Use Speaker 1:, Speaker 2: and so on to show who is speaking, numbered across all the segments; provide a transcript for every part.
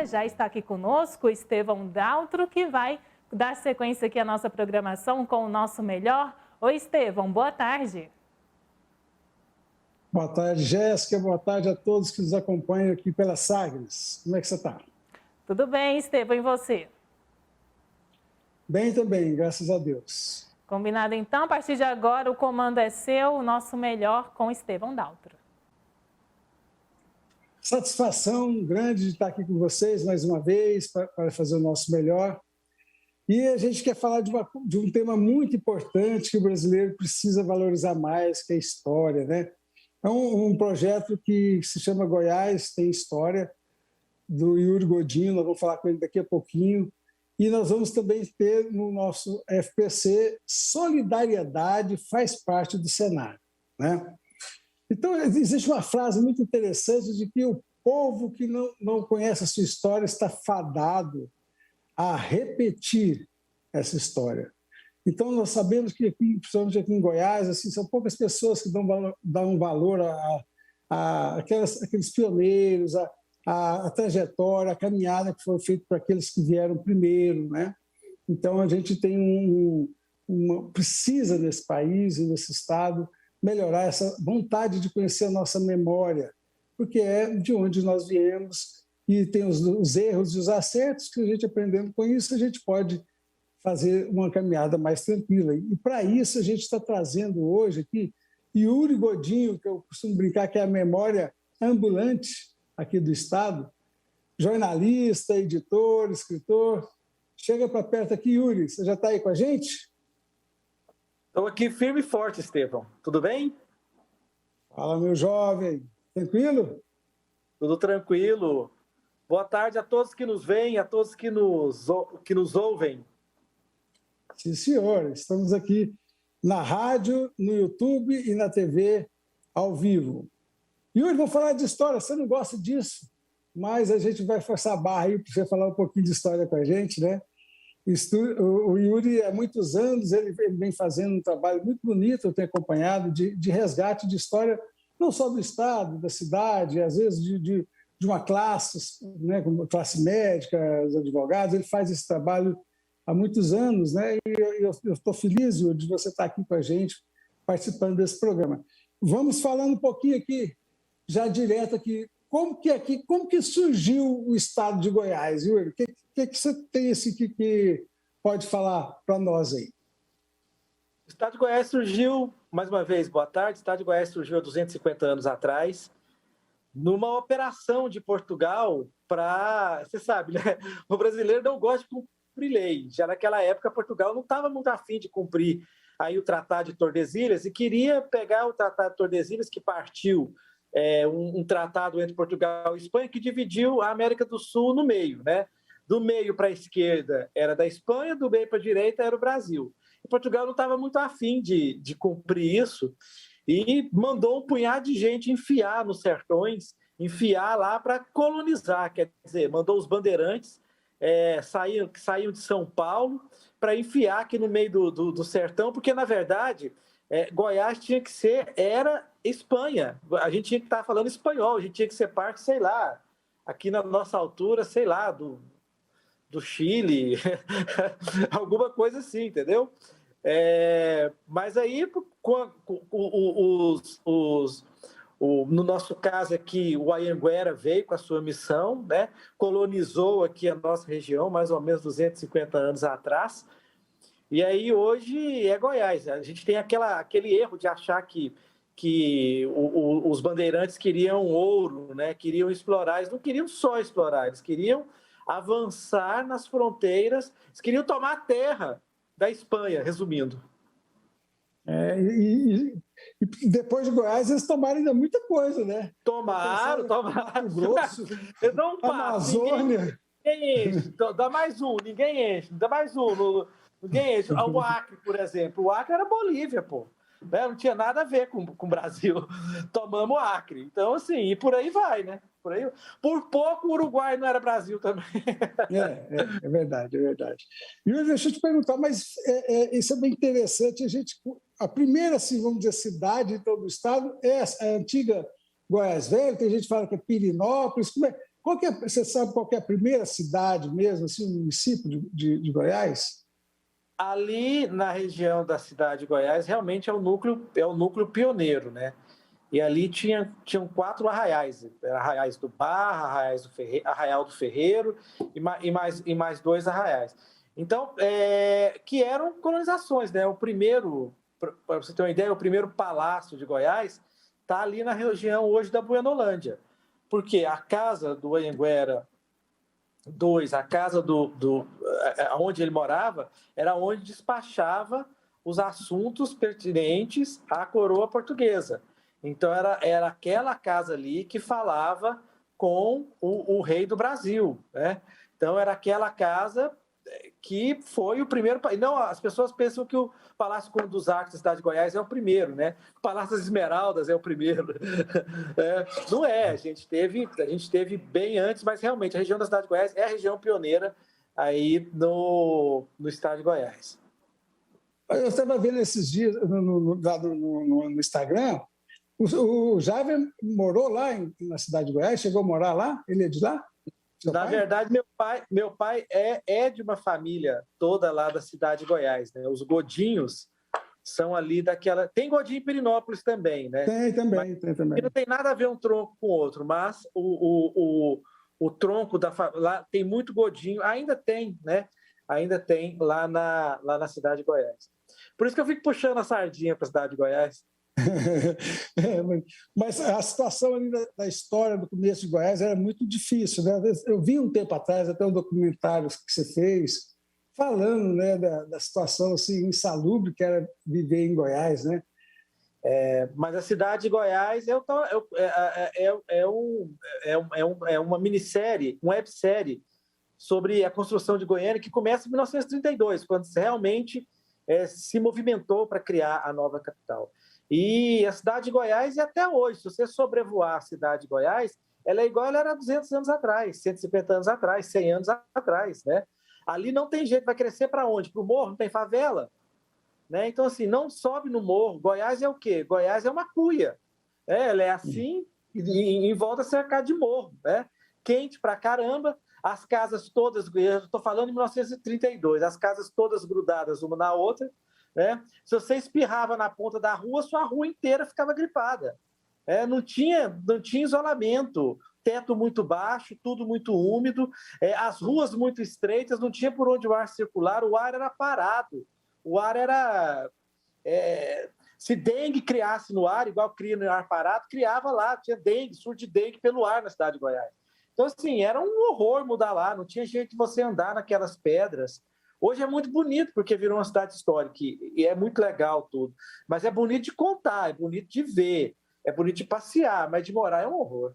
Speaker 1: agora já está aqui conosco o Estevão Daltro, que vai dar sequência aqui à nossa programação com o nosso melhor. Oi, Estevão, boa tarde.
Speaker 2: Boa tarde, Jéssica. Boa tarde a todos que nos acompanham aqui pela Sagres. Como é que você está?
Speaker 1: Tudo bem, Estevão, e você?
Speaker 2: Bem também, graças a Deus.
Speaker 1: Combinado então, a partir de agora o comando é seu, o nosso melhor com Estevão Daltro.
Speaker 2: Satisfação grande de estar aqui com vocês mais uma vez para fazer o nosso melhor. E a gente quer falar de um tema muito importante que o brasileiro precisa valorizar mais, que é a história, né? É um projeto que se chama Goiás Tem História, do Yuri Godinho, nós vamos falar com ele daqui a pouquinho. E nós vamos também ter no nosso FPC Solidariedade faz parte do cenário, né? Então, existe uma frase muito interessante de que o povo que não conhece a sua história está fadado a repetir essa história. Então, nós sabemos que, principalmente aqui em Goiás, assim, são poucas pessoas que dão valor àqueles pioneiros, a trajetória, a caminhada que foi feita por aqueles que vieram primeiro, né? Então, a gente tem precisa nesse país e nesse estado melhorar essa vontade de conhecer a nossa memória, porque é de onde nós viemos e tem os erros e os acertos que a gente aprendendo com isso, a gente pode fazer uma caminhada mais tranquila. E para isso a gente está trazendo hoje aqui Yuri Godinho, que eu costumo brincar que é a memória ambulante aqui do estado, jornalista, editor, escritor. Chega para perto aqui, Yuri, você já está aí com a gente?
Speaker 3: Estou aqui firme e forte, Estevão. Tudo bem?
Speaker 2: Fala, meu jovem. Tranquilo?
Speaker 3: Tudo tranquilo. Boa tarde a todos que nos veem, a todos que nos ouvem.
Speaker 2: Sim, senhor. Estamos aqui na rádio, no YouTube e na TV ao vivo. Yuri, vou falar de história. Você não gosta disso, mas a gente vai forçar a barra aí para você falar um pouquinho de história com a gente, né? O Yuri, há muitos anos, ele vem fazendo um trabalho muito bonito, eu tenho acompanhado, de resgate de história, não só do Estado, da cidade, às vezes de uma classe, né, como classe médica, os advogados. Ele faz esse trabalho há muitos anos, né? E eu estou feliz, Yuri, de você estar aqui com a gente, participando desse programa. Vamos falando um pouquinho aqui, já direto aqui, como que surgiu o estado de Goiás, Yuri? O que você tem que pode falar para nós aí?
Speaker 3: O estado de Goiás surgiu, mais uma vez, boa tarde, o estado de Goiás surgiu há 250 anos atrás, numa operação de Portugal para, você sabe, né? O brasileiro não gosta de cumprir lei. Já naquela época, Portugal não estava muito afim de cumprir aí o Tratado de Tordesilhas e queria pegar o Tratado de Tordesilhas, que partiu um tratado entre Portugal e Espanha, que dividiu a América do Sul no meio, né? Do meio para a esquerda era da Espanha, do meio para a direita era o Brasil. E Portugal não estava muito afim de cumprir isso e mandou um punhado de gente enfiar nos sertões, enfiar lá para colonizar, quer dizer, mandou os bandeirantes que saíam de São Paulo para enfiar aqui no meio do sertão, porque, na verdade, Goiás tinha que era Espanha, a gente tinha que estar falando espanhol, a gente tinha que ser parte, sei lá, aqui na nossa altura, sei lá, do Chile, alguma coisa assim, entendeu? Mas aí, no nosso caso aqui, o Anhanguera veio com a sua missão, né? Colonizou aqui a nossa região, mais ou menos 250 anos atrás, e aí hoje é Goiás. A gente tem aquele erro de achar que os bandeirantes queriam ouro, né? Queriam explorar. Eles não queriam só explorar, eles queriam avançar nas fronteiras, eles queriam tomar a terra da Espanha, resumindo.
Speaker 2: E depois de Goiás, eles tomaram ainda muita coisa, né?
Speaker 3: Tomaram.
Speaker 2: Mato Grosso,
Speaker 3: Eu dou um passo.
Speaker 2: Amazônia.
Speaker 3: Ninguém enche. Dá mais um, ninguém enche. Dá mais um. Ninguém enche. O Acre, por exemplo. O Acre era Bolívia, pô. Não tinha nada a ver com o Brasil. Tomamos o Acre. Então, assim, e por aí vai, né? Por pouco o Uruguai não era Brasil também.
Speaker 2: É verdade, é verdade. E deixa eu te perguntar, mas isso é bem interessante. A primeira, assim, vamos dizer, cidade então, do estado é a antiga Goiás Velho, tem gente que fala que é Pirinópolis. Você sabe qual que é a primeira cidade mesmo, assim, o município de Goiás?
Speaker 3: Ali na região da cidade de Goiás, realmente é o núcleo pioneiro, né? E ali tinham 4 arraiais: Arraiais do Barra, Arraial do Ferreiro e mais 2 arraiais. Então, que eram colonizações, né? O primeiro, para você ter uma ideia, o primeiro palácio de Goiás está ali na região hoje da Buenolândia, porque a casa do Anhanguera II, a casa onde ele morava, era onde despachava os assuntos pertinentes à coroa portuguesa. Então, era aquela casa ali que falava com o rei do Brasil, né? Então, era aquela casa que foi o primeiro... Não, as pessoas pensam que o Palácio Conde dos Arcos da cidade de Goiás é o primeiro, né? O Palácio das Esmeraldas é o primeiro. Não é, a gente teve bem antes, mas realmente a região da cidade de Goiás é a região pioneira aí no estado de Goiás.
Speaker 2: Eu estava vendo esses dias no Instagram, o Javer morou lá na cidade de Goiás, chegou a morar lá? Ele é de lá?
Speaker 3: Na verdade, meu pai é de uma família toda lá da cidade de Goiás, né? Os Godinhos são ali daquela... Tem Godinho em Pirinópolis também, né?
Speaker 2: Tem também.
Speaker 3: Não tem nada a ver um tronco com o outro, mas o tronco lá tem muito Godinho, ainda tem, né? Ainda tem lá na cidade de Goiás. Por isso que eu fico puxando a sardinha para a cidade de Goiás.
Speaker 2: Mas a situação ali da história do começo de Goiás era muito difícil, né? Eu vi um tempo atrás até um documentário que você fez falando, né, da situação assim insalubre que era viver em Goiás, né?
Speaker 3: Mas a cidade de Goiás é uma minissérie, uma websérie sobre a construção de Goiânia que começa em 1932, quando realmente se movimentou para criar a nova capital. E a cidade de Goiás, e até hoje, se você sobrevoar a cidade de Goiás, ela é igual ela era 200 anos atrás, 150 anos atrás, 100 anos atrás, né? Ali não tem jeito, vai crescer para onde? Para o morro? Não tem favela? Né? Então, assim, não sobe no morro. Goiás é o quê? Goiás é uma cuia. Ela é assim, e em volta cercada de morro, né? Quente pra caramba, as casas todas, eu estou falando em 1932, as casas todas grudadas uma na outra, né? Se você espirrava na ponta da rua, sua rua inteira ficava gripada. Não tinha isolamento, teto muito baixo, tudo muito úmido, as ruas muito estreitas, não tinha por onde o ar circular, o ar era parado, o ar era... se dengue criasse no ar, igual cria no ar parado, criava lá, tinha dengue, surto de dengue pelo ar na cidade de Goiás. Então, assim, era um horror mudar lá, não tinha jeito de você andar naquelas pedras. Hoje é muito bonito, porque virou uma cidade histórica, e é muito legal tudo. Mas é bonito de contar, é bonito de ver, é bonito de passear, mas de morar é um horror.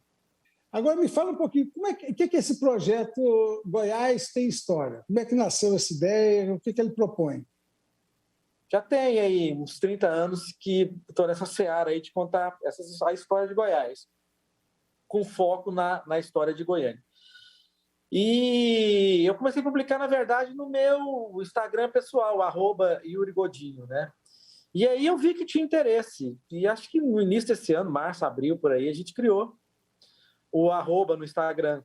Speaker 2: Agora me fala um pouquinho, o que é esse projeto Goiás Tem História? Como é que nasceu essa ideia? O que ele propõe?
Speaker 3: Já tem aí uns 30 anos que estou nessa seara aí de contar a história de Goiás, com foco na história de Goiânia. E eu comecei a publicar, na verdade, no meu Instagram pessoal, @YuriGodinho, né? E aí eu vi que tinha interesse. E acho que no início desse ano, março, abril, por aí, a gente criou o @ no Instagram,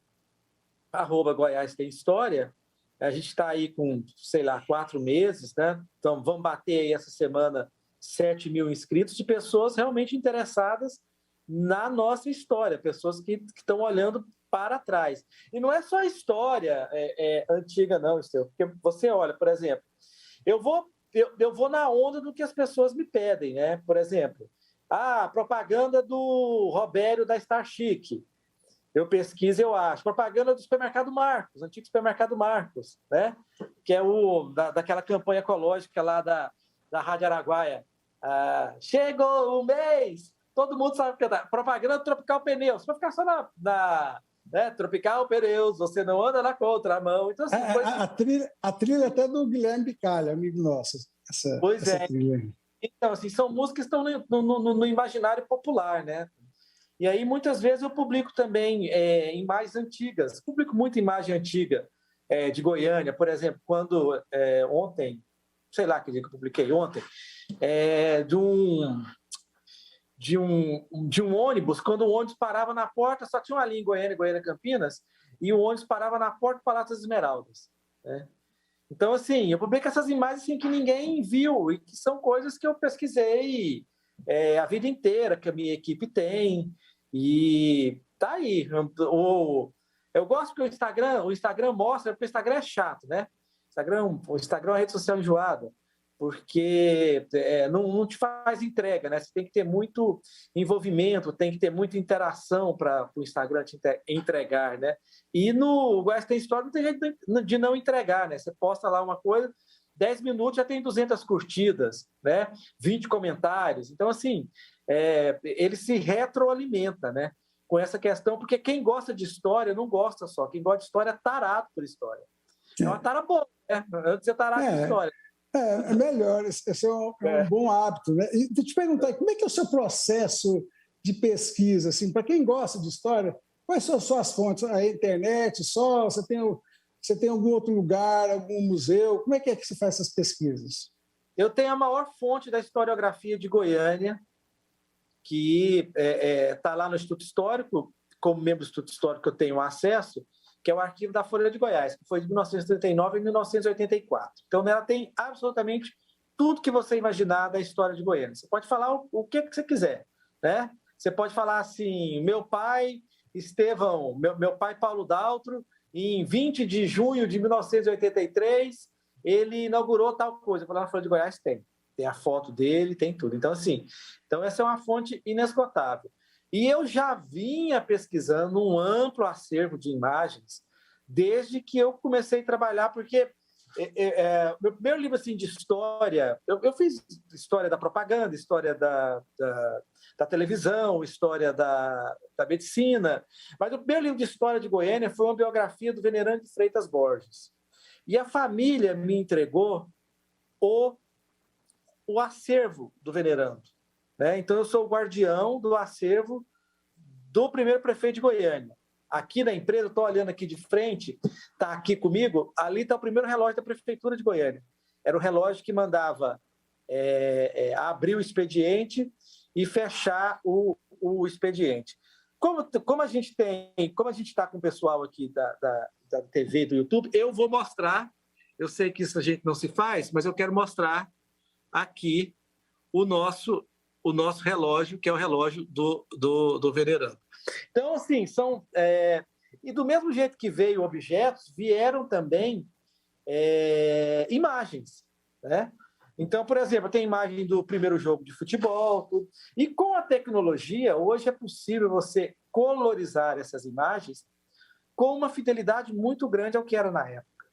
Speaker 3: @Goiás Tem História. A gente está aí com, sei lá, 4 meses, né? Então, vamos bater aí essa semana 7 mil inscritos de pessoas realmente interessadas na nossa história, pessoas que estão olhando para trás. E não é só a história antiga, não, Esteu, porque você olha, por exemplo, eu vou na onda do que as pessoas me pedem, né? Por exemplo, a propaganda do Robério da Star Chic. Eu pesquiso, eu acho. Propaganda do supermercado Marcos, antigo supermercado Marcos, né? Que é daquela campanha ecológica lá da Rádio Araguaia. Chegou o mês! Todo mundo sabe cantar. Propaganda do Tropical Pneus. Vai ficar só né? Tropical Pneus, você não anda na contramão. Então, assim,
Speaker 2: a trilha até do Guilherme Bicalho, amigo nosso. Essa trilha.
Speaker 3: Então, assim, são músicas que estão no imaginário popular, né? E aí, muitas vezes, eu publico também imagens antigas. Publico muita imagem antiga de Goiânia. Por exemplo, quando ontem, sei lá que dia que eu publiquei ontem, de um ônibus, quando o ônibus parava na porta, só tinha uma linha em Goiânia, Goiânia-Campinas, e o ônibus parava na porta do Palácio das Esmeraldas, né? Então, assim, eu publico essas imagens assim, que ninguém viu e que são coisas que eu pesquisei a vida inteira, que a minha equipe tem, e tá aí. Eu gosto que o Instagram mostra, porque o Instagram é chato, né? O Instagram é uma rede social enjoada, porque não te faz entrega, né? Você tem que ter muito envolvimento, tem que ter muita interação para o Instagram te entregar, né? E no Goiás Tem História não tem jeito de não entregar, né? Você posta lá uma coisa, 10 minutos já tem 200 curtidas, né? 20 comentários. Então, assim, ele se retroalimenta, né? Com essa questão, porque quem gosta de história não gosta só, quem gosta de história é tarado por história. É uma tara boa, né? Antes de ser tarado de história.
Speaker 2: É melhor, esse é um bom hábito, né? E te perguntar, como é que é o seu processo de pesquisa, assim, para quem gosta de história, quais são as suas fontes? A internet só? Você tem algum outro lugar, algum museu? Como é que você faz essas pesquisas?
Speaker 3: Eu tenho a maior fonte da historiografia de Goiânia, que está lá no Instituto Histórico, como membro do Instituto Histórico eu tenho acesso, que é o arquivo da Folha de Goiás, que foi de 1939 a 1984. Então, nela tem absolutamente tudo que você imaginar da história de Goiânia. Você pode falar o que você quiser, né? Você pode falar assim, meu pai Paulo Daltro, em 20 de junho de 1983, ele inaugurou tal coisa. Lá na Folha de Goiás tem a foto dele, tem tudo. Então, assim, essa é uma fonte inesgotável. E eu já vinha pesquisando um amplo acervo de imagens desde que eu comecei a trabalhar, porque meu primeiro livro assim, de história, eu fiz história da propaganda, história da televisão, história da medicina, mas o primeiro livro de história de Goiânia foi uma biografia do Venerando de Freitas Borges. E a família me entregou o acervo do Venerando, né? Então, eu sou o guardião do acervo do primeiro prefeito de Goiânia. Aqui na empresa, estou olhando aqui de frente, está aqui comigo, ali está o primeiro relógio da Prefeitura de Goiânia. Era o relógio que mandava abrir o expediente e fechar o expediente. Como a gente está com o pessoal aqui da TV e do YouTube, eu vou mostrar, eu sei que isso a gente não se faz, mas eu quero mostrar aqui o nosso relógio, que é o relógio do Venerando. Então, assim, e do mesmo jeito que veio objetos, vieram também imagens, né? Então, por exemplo, tem imagem do primeiro jogo de futebol, tudo. E com a tecnologia, hoje é possível você colorizar essas imagens com uma fidelidade muito grande ao que era na época.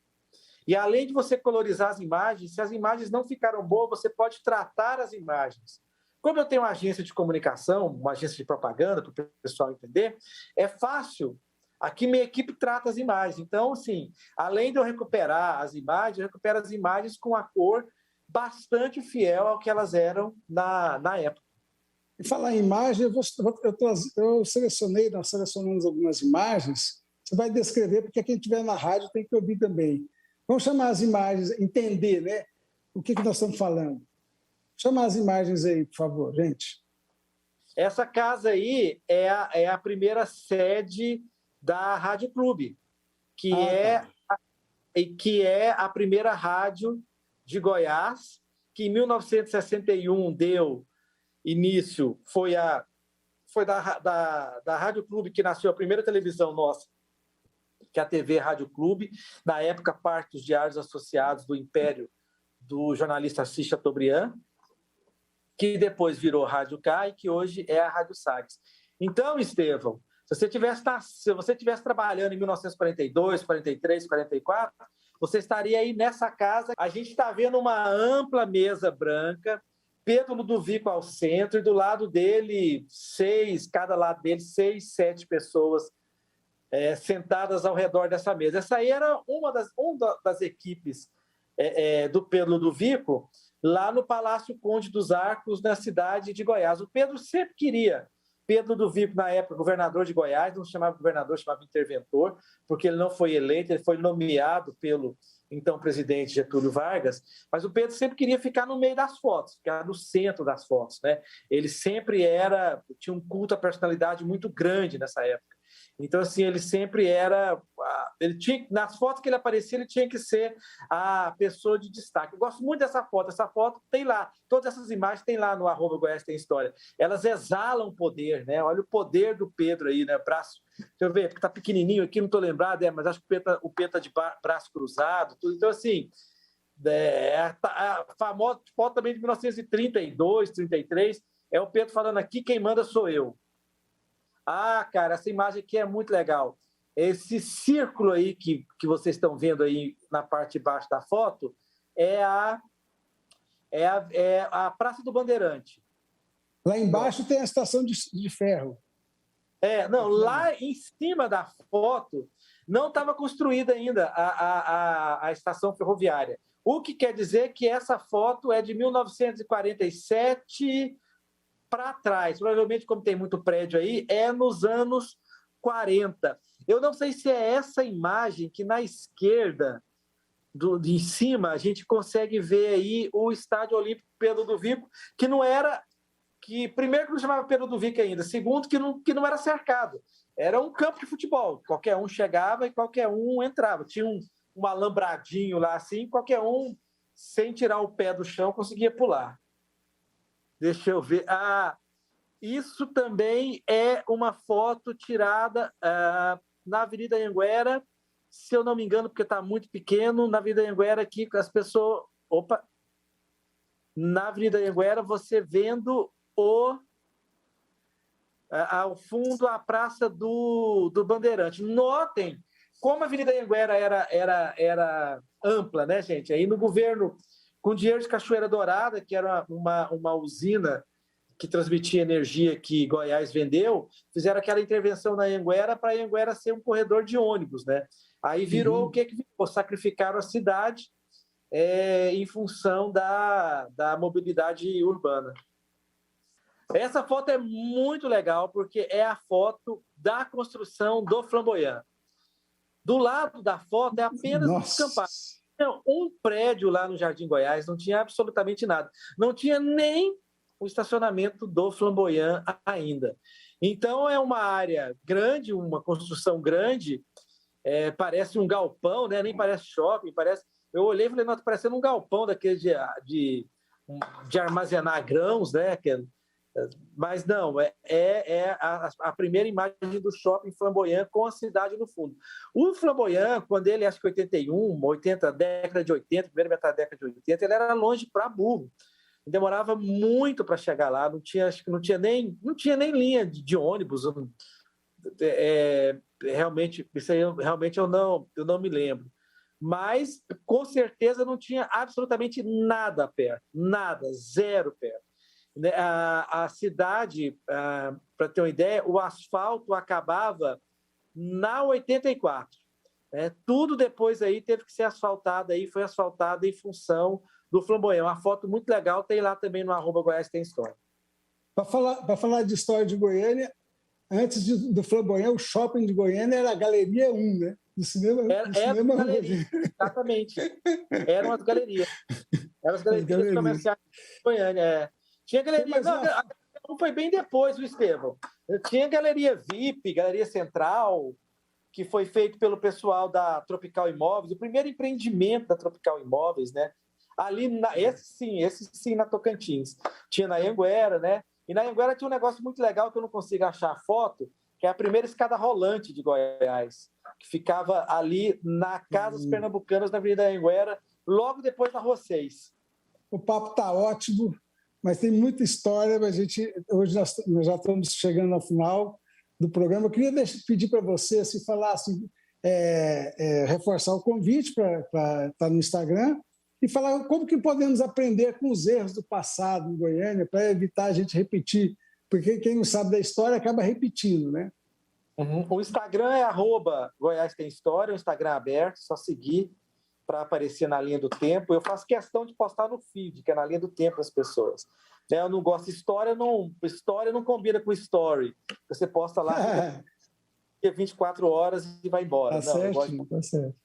Speaker 3: E além de você colorizar as imagens, se as imagens não ficaram boas, você pode tratar as imagens. Como eu tenho uma agência de comunicação, uma agência de propaganda, para o pessoal entender, é fácil. Aqui minha equipe trata as imagens. Então, assim, além de eu recuperar as imagens, eu recupero as imagens com a cor bastante fiel ao que elas eram na época.
Speaker 2: E falar em imagem, nós selecionamos algumas imagens, você vai descrever, porque quem estiver na rádio tem que ouvir também. Vamos chamar as imagens, entender, né, o que nós estamos falando. Chama as imagens aí, por favor, gente.
Speaker 3: Essa casa aí é a primeira sede da Rádio Clube, que é a primeira rádio de Goiás, que em 1961 deu início, foi da Rádio Clube que nasceu a primeira televisão nossa, que é a TV Rádio Clube, na época parte dos diários associados do Império do jornalista Assis Chateaubriand, que depois virou Rádio K e que hoje é a Rádio Sagres. Então, Estevão, se você estivesse trabalhando em 1942, 43, 44, você estaria aí nessa casa. A gente está vendo uma ampla mesa branca, Pedro Ludovico ao centro, e do lado dele, cada lado dele, 6, 7 pessoas sentadas ao redor dessa mesa. Essa aí era uma das equipes do Pedro Ludovico, lá no Palácio Conde dos Arcos, na cidade de Goiás. O Pedro sempre queria Pedro do Vico, na época, governador de Goiás, não se chamava governador, chamava interventor, porque ele não foi eleito, ele foi nomeado pelo então presidente Getúlio Vargas, mas o Pedro sempre queria ficar no meio das fotos, ficar no centro das fotos, né? Ele sempre tinha um culto à personalidade muito grande nessa época. Então, assim, ele sempre nas fotos que ele aparecia, ele tinha que ser a pessoa de destaque. Eu gosto muito dessa foto. Essa foto tem lá, todas essas imagens tem lá no @Goiás Tem História. Elas exalam poder, né? Olha o poder do Pedro aí, né? Braço, deixa eu ver, porque tá pequenininho aqui, não estou lembrado, mas acho que o Pedro tá de braço cruzado, tudo. Então, assim, a famosa foto também de 1932, 33, é o Pedro falando aqui, quem manda sou eu. Ah, cara, essa imagem aqui é muito legal. Esse círculo aí que vocês estão vendo aí na parte de baixo da foto é a Praça do Bandeirante.
Speaker 2: Lá embaixo tem a estação de ferro.
Speaker 3: Não, lá em cima da foto não estava construída ainda a estação ferroviária. O que quer dizer que essa foto é de 1947 para trás. Provavelmente, como tem muito prédio aí, é nos anos 40. Eu não sei se é essa imagem que na esquerda, de cima, a gente consegue ver aí o Estádio Olímpico Pedro do Vico, que não era... primeiro, que não chamava Pedro do Vico ainda. Segundo, que não era cercado. Era um campo de futebol. Qualquer um chegava e qualquer um entrava. Tinha um alambradinho lá assim, qualquer um, sem tirar o pé do chão, conseguia pular. Deixa eu ver. Isso também é uma foto tirada na Avenida Anhanguera, se eu não me engano, porque está muito pequeno, na Avenida Anhanguera aqui, as pessoas... Opa! Na Avenida Anhanguera, você vendo ao fundo a Praça do Bandeirante. Notem como a Avenida Anhanguera era ampla, né, gente? Aí no governo, com dinheiro de Cachoeira Dourada, que era uma usina que transmitia energia que Goiás vendeu, fizeram aquela intervenção na Anhanguera para a Anhanguera ser um corredor de ônibus, né? Aí virou o que virou? Sacrificaram a cidade em função da mobilidade urbana. Essa foto é muito legal porque é a foto da construção do Flamboyant. Do lado da foto é apenas um descampado. Um prédio lá no Jardim Goiás, não tinha absolutamente nada. Não tinha nem o estacionamento do Flamboyant ainda. Então, é uma área grande, uma construção grande, parece um galpão, né? Nem parece shopping, parece... Eu olhei e falei, não, tá parecendo um galpão daquele de armazenar grãos, né? Mas não, é a primeira imagem do shopping Flamboyant com a cidade no fundo. O Flamboyant, quando ele, acho que 81, 80, década de 80, primeira metade da década de 80, ele era longe para burro. Demorava muito para chegar lá, não tinha nem linha de ônibus. Realmente, isso aí realmente eu não me lembro. Mas, com certeza, não tinha absolutamente nada perto, nada, zero perto. A cidade, para ter uma ideia, o asfalto acabava na 84. Tudo depois aí teve que ser asfaltado, aí foi asfaltado em função do Flamboyant. Uma foto muito legal, tem lá também no @Goiás Tem História.
Speaker 2: Para falar de história de Goiânia, antes do Flamboyant, o shopping de Goiânia era a Galeria 1, né? Do cinema.
Speaker 3: Era galeria, exatamente. Eram as galerias. Eram as galerias comerciais de Goiânia. Tinha galeria. Não, foi bem depois, o Estevão. Tinha galeria VIP, galeria central, que foi feito pelo pessoal da Tropical Imóveis, o primeiro empreendimento da Tropical Imóveis, né? Ali, esse sim, na Tocantins. Tinha na Anhanguera, né? E na Anhanguera tinha um negócio muito legal que eu não consigo achar a foto, que é a primeira escada rolante de Goiás, que ficava ali na Casas Pernambucanas, na Avenida Anhanguera, logo depois da Rua 6.
Speaker 2: O papo está ótimo, mas tem muita história. Hoje nós já estamos chegando ao final do programa. Eu queria pedir para você se falasse, reforçar o convite para estar no Instagram e falar como que podemos aprender com os erros do passado em Goiânia para evitar a gente repetir, porque quem não sabe da história acaba repetindo, né?
Speaker 3: O Instagram é @Goiás Tem História, o Instagram é aberto, só seguir para aparecer na linha do tempo. Eu faço questão de postar no feed, que é na linha do tempo das pessoas. né? Eu não gosto de história não combina com story. Você posta lá 24 horas e vai embora.
Speaker 2: Tá
Speaker 3: não, eu gosto
Speaker 2: certo, tá certo.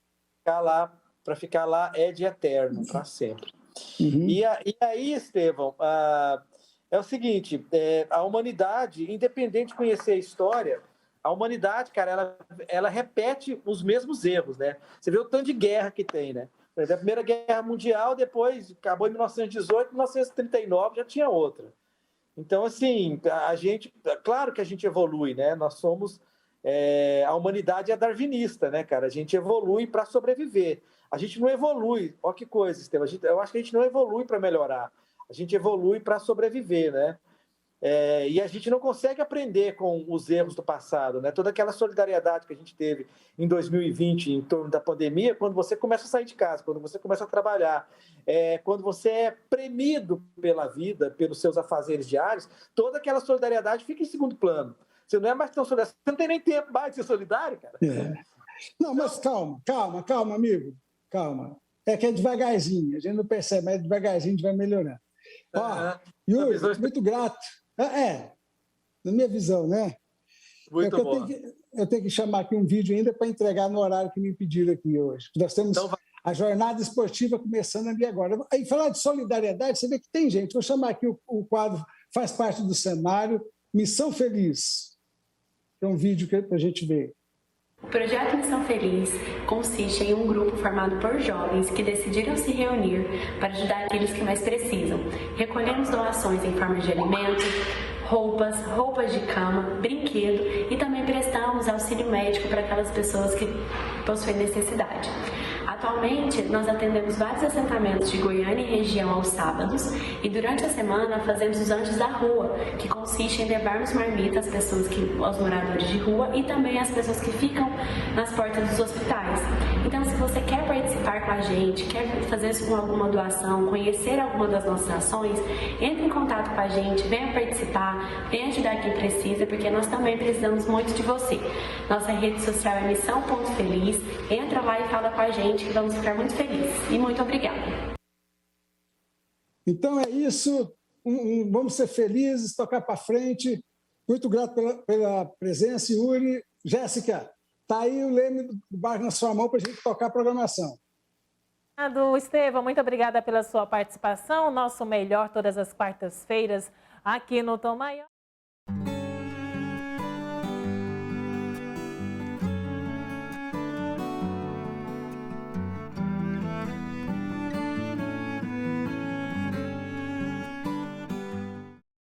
Speaker 3: para ficar lá é de eterno, para sempre.
Speaker 2: Uhum.
Speaker 3: E aí, Estevão, é o seguinte, a humanidade, independente de conhecer a história, a humanidade, cara, ela repete os mesmos erros, né? Você vê o tanto de guerra que tem, né? Por exemplo, a Primeira Guerra Mundial, depois acabou em 1918, 1939 já tinha outra. Então, assim, claro que a gente evolui, né? Nós somos, a humanidade é darwinista, né, cara? A gente evolui para sobreviver. A gente não evolui, olha que coisa, Estevam, eu acho que a gente não evolui para melhorar, a gente evolui para sobreviver, né? E a gente não consegue aprender com os erros do passado, né? Toda aquela solidariedade que a gente teve em 2020 em torno da pandemia, quando você começa a sair de casa, quando você começa a trabalhar, quando você é premido pela vida, pelos seus afazeres diários, toda aquela solidariedade fica em segundo plano. Você não é mais tão solidário, você não tem nem tempo mais de ser solidário, cara.
Speaker 2: Não, mas calma, amigo, calma. É que é devagarzinho, a gente não percebe, mas devagarzinho a gente vai melhorando. Yuri, muito grato. Na minha visão, né?
Speaker 3: Muito bom.
Speaker 2: Eu tenho que chamar aqui um vídeo ainda para entregar no horário que me pediram aqui hoje. Nós temos a jornada esportiva começando ali agora. Aí, falar de solidariedade, você vê que tem gente. Vou chamar aqui o quadro, faz parte do cenário, Missão Feliz. É um vídeo para a gente ver.
Speaker 4: O projeto Missão Feliz consiste em um grupo formado por jovens que decidiram se reunir para ajudar aqueles que mais precisam. Recolhemos doações em forma de alimento, roupas de cama, brinquedo e também prestamos auxílio médico para aquelas pessoas que possuem necessidade. Atualmente, nós atendemos vários assentamentos de Goiânia e região aos sábados e durante a semana fazemos os Anjos da Rua, que consiste em levarmos marmita aos moradores de rua e também às pessoas que ficam nas portas dos hospitais. Então, se você quer participar com a gente, quer fazer alguma doação, conhecer alguma das nossas ações, entre em contato com a gente, venha participar, venha ajudar quem precisa, porque nós também precisamos muito de você. Nossa rede social é missão.feliz, entra lá e fala com a gente, que vamos ficar muito felizes. E muito obrigada.
Speaker 2: Então é isso, vamos ser felizes, tocar para frente. Muito grato pela presença, Yuri. Jéssica, está aí o leme do bairro na sua mão para a gente tocar a programação.
Speaker 1: Estevão, muito obrigada pela sua participação. Nosso melhor todas as quartas-feiras aqui no Tom Maior.